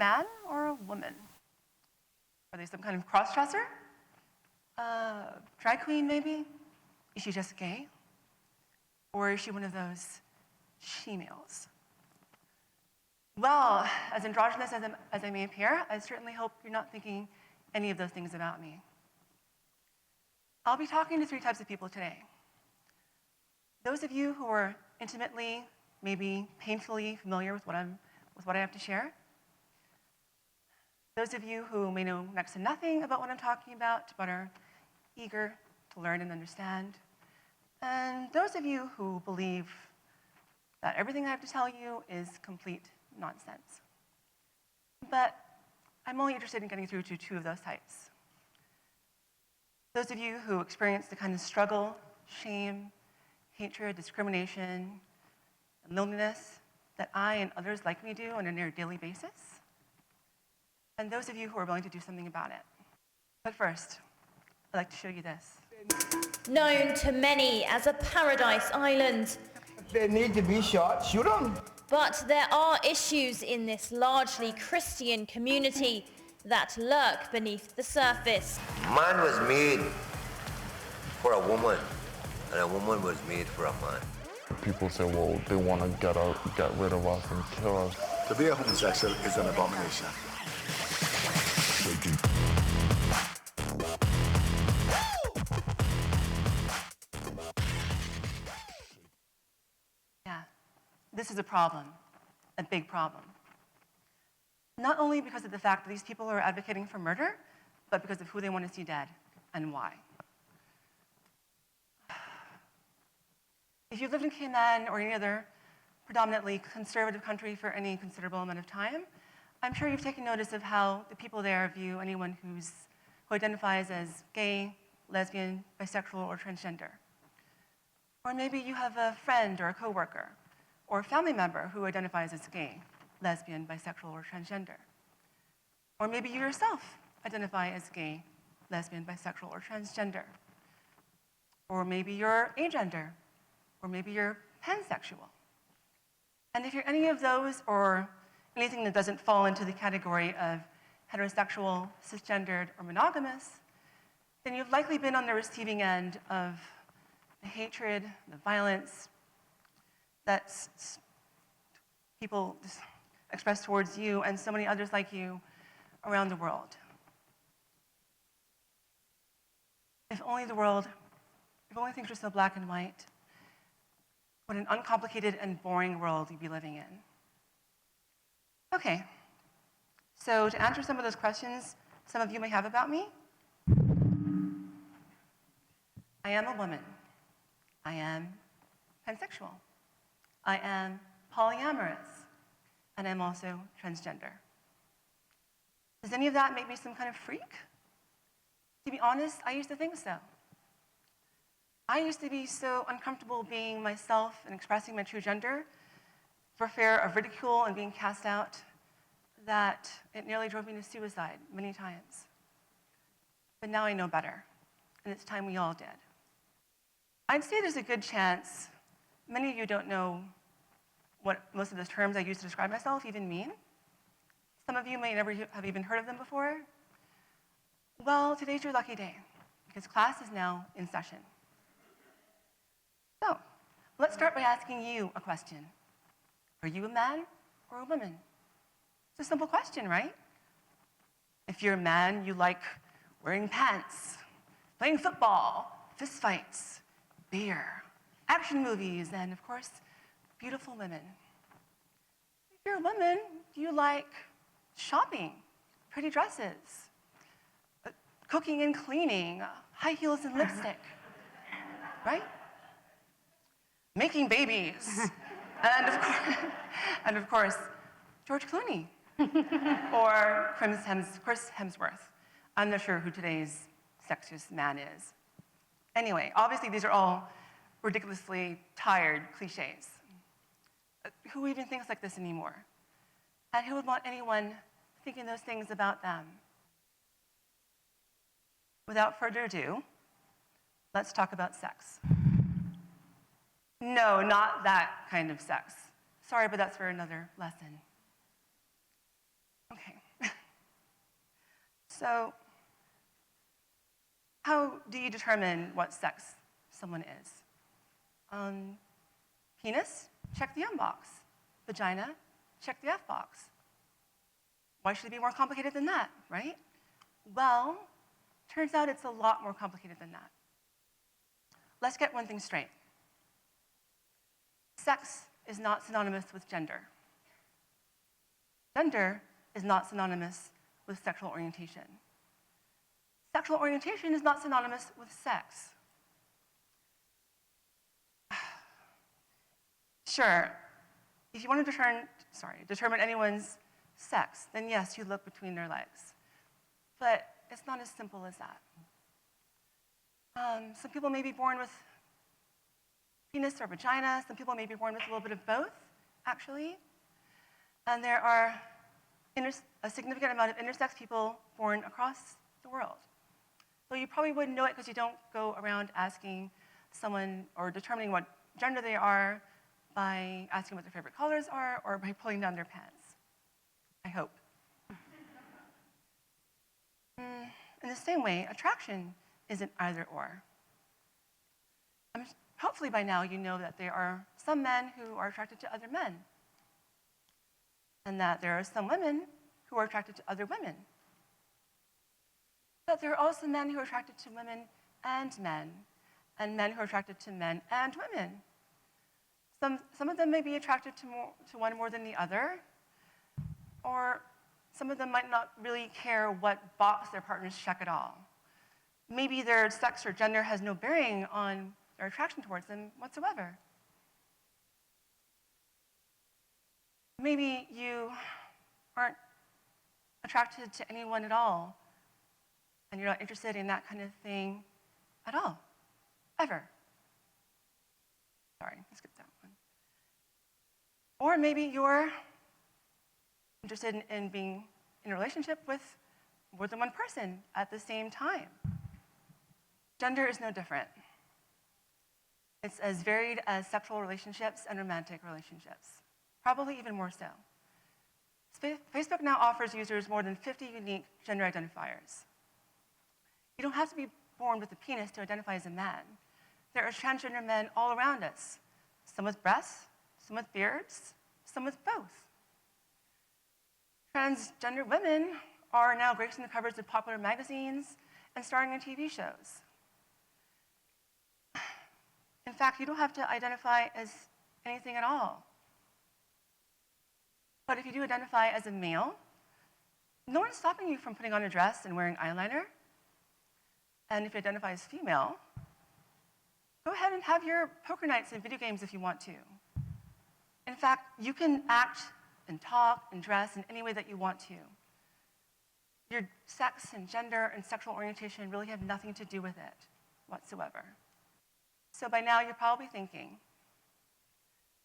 man or a woman? Are they some kind of cross-dresser? Drag queen, maybe? Is she just gay? Or is she one of those she-males? Well, as androgynous as I may appear, I certainly hope you're not thinking any of those things about me. I'll be talking to three types of people today. Those of you who are intimately, maybe painfully familiar with what I have to share. Those of you who may know next to nothing about what I'm talking about, but are eager to learn and understand. And those of you who believe that everything I have to tell you is complete nonsense. But I'm only interested in getting through to two of those types. Those of you who experience the kind of struggle, shame, hatred, discrimination, and loneliness that I and others like me do on a near daily basis. And those of you who are willing to do something about it. But first, I'd like to show you this. Known to many as a paradise island. They need to be shot, shoot them. But there are issues in this largely Christian community that lurk beneath the surface. Man was made for a woman, and a woman was made for a man. People say, well, they want to get rid of us and kill us. To be a homosexual is an abomination. Yeah, this is a problem, a big problem. Not only because of the fact that these people are advocating for murder, but because of who they want to see dead and why. If you've lived in Cayman or any other predominantly conservative country for any considerable amount of time, I'm sure you've taken notice of how the people there view anyone who identifies as gay, lesbian, bisexual, or transgender. Or maybe you have a friend or a coworker or a family member who identifies as gay, lesbian, bisexual, or transgender. Or maybe you yourself identify as gay, lesbian, bisexual, or transgender. Or maybe you're agender, or maybe you're pansexual. And if you're any of those or anything that doesn't fall into the category of heterosexual, cisgendered, or monogamous, then you've likely been on the receiving end of the hatred, the violence that people express towards you and so many others like you around the world. If only things were so black and white, what an uncomplicated and boring world you'd be living in. Okay, so to answer some of those questions some of you may have about me, I am a woman. I am pansexual. I am polyamorous. And I'm also transgender. Does any of that make me some kind of freak? To be honest, I used to think so. I used to be so uncomfortable being myself and expressing my true gender for fear of ridicule and being cast out that it nearly drove me to suicide many times. But now I know better, and it's time we all did. I'd say there's a good chance many of you don't know what most of the terms I use to describe myself even mean. Some of you may never have even heard of them before. Well, today's your lucky day, because class is now in session. So, let's start by asking you a question. Are you a man or a woman? It's a simple question, right? If you're a man, you like wearing pants, playing football, fistfights, beer, action movies, and of course, beautiful women. If you're a woman, you like shopping, pretty dresses, cooking and cleaning, high heels and lipstick, right? Making babies, and of course, George Clooney, or Chris Hemsworth. I'm not sure who today's sexiest man is. Anyway, obviously these are all ridiculously tired cliches. Who even thinks like this anymore? And who would want anyone thinking those things about them? Without further ado, let's talk about sex. No, not that kind of sex. Sorry, but that's for another lesson. Okay. So, how do you determine what sex someone is? Penis? Check the M box. Vagina? Check the F box. Why should it be more complicated than that, right? Well, turns out it's a lot more complicated than that. Let's get one thing straight. Sex is not synonymous with gender. Gender is not synonymous with sexual orientation. Sexual orientation is not synonymous with sex. Sure, if you want to determine anyone's sex, then yes, you look between their legs. But it's not as simple as that. Some people may be born with penis or vagina. Some people may be born with a little bit of both, actually. And there are a significant amount of intersex people born across the world. So you probably wouldn't know it because you don't go around asking someone or determining what gender they are by asking what their favorite colors are or by pulling down their pants. I hope. In the same way, attraction isn't either or. Hopefully by now you know that there are some men who are attracted to other men, and that there are some women who are attracted to other women. But there are also men who are attracted to women and men who are attracted to men and women. Some of them may be attracted to one more than the other, or some of them might not really care what box their partners check at all. Maybe their sex or gender has no bearing on their attraction towards them whatsoever. Maybe you aren't attracted to anyone at all, and you're not interested in that kind of thing at all, ever. Sorry, let's skip that one. Or maybe you're interested in being in a relationship with more than one person at the same time. Gender is no different. It's as varied as sexual relationships and romantic relationships, probably even more so. Facebook now offers users more than 50 unique gender identifiers. You don't have to be born with a penis to identify as a man. There are transgender men all around us, some with breasts, some with beards, some with both. Transgender women are now gracing the covers of popular magazines and starring in TV shows. In fact, you don't have to identify as anything at all. But if you do identify as a male, no one's stopping you from putting on a dress and wearing eyeliner. And if you identify as female, go ahead and have your poker nights and video games if you want to. In fact, you can act and talk and dress in any way that you want to. Your sex and gender and sexual orientation really have nothing to do with it whatsoever. So by now, you're probably thinking,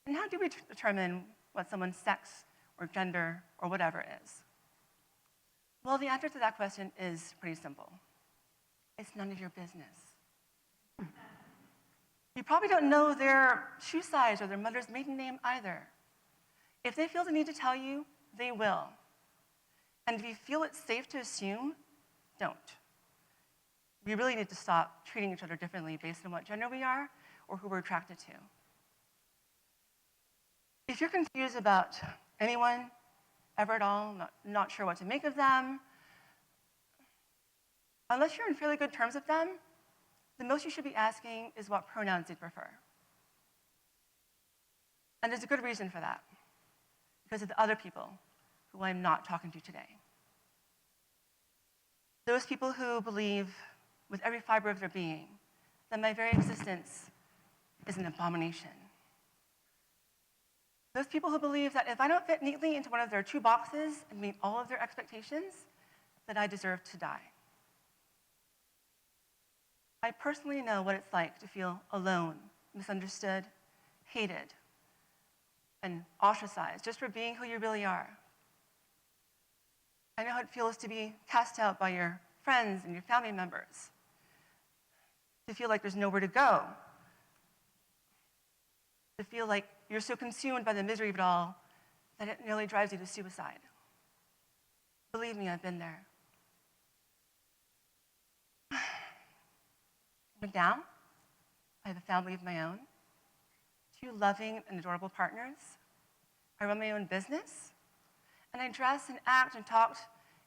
and how do we determine what someone's sex or gender or whatever is? Well, the answer to that question is pretty simple. It's none of your business. You probably don't know their shoe size or their mother's maiden name either. If they feel the need to tell you, they will. And if you feel it's safe to assume, don't. We really need to stop treating each other differently based on what gender we are or who we're attracted to. If you're confused about anyone, ever at all, not sure what to make of them, unless you're in fairly good terms with them, the most you should be asking is what pronouns they prefer. And there's a good reason for that, because of the other people who I'm not talking to today. Those people who believe with every fiber of their being that my very existence is an abomination. Those people who believe that if I don't fit neatly into one of their two boxes and meet all of their expectations, that I deserve to die. I personally know what it's like to feel alone, misunderstood, hated, and ostracized just for being who you really are. I know how it feels to be cast out by your friends and your family members, to feel like there's nowhere to go, to feel like you're so consumed by the misery of it all that it nearly drives you to suicide. Believe me, I've been there. But now, I have a family of my own, 2 loving and adorable partners. I run my own business, and I dress and act and talk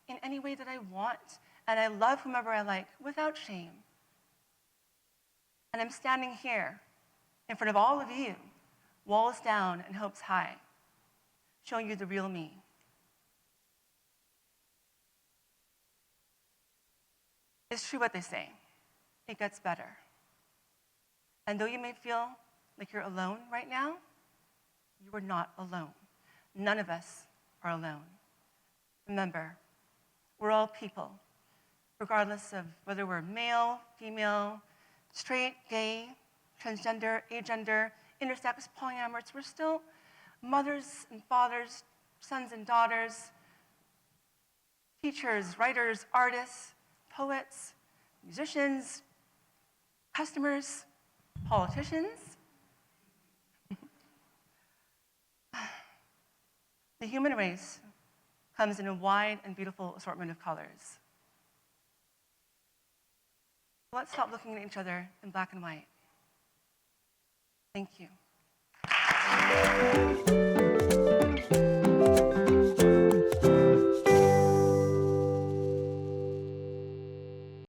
in any way that I want, and I love whomever I like without shame. And I'm standing here in front of all of you, walls down and hopes high, showing you the real me. It's true what they say. It gets better. And though you may feel like you're alone right now, you are not alone. None of us are alone. Remember, we're all people, regardless of whether we're male, female, straight, gay, transgender, agender, intersex, polyamorous. We're still mothers and fathers, sons and daughters, teachers, writers, artists, poets, musicians, customers, politicians. The human race comes in a wide and beautiful assortment of colors. Let's stop looking at each other in black and white. Thank you.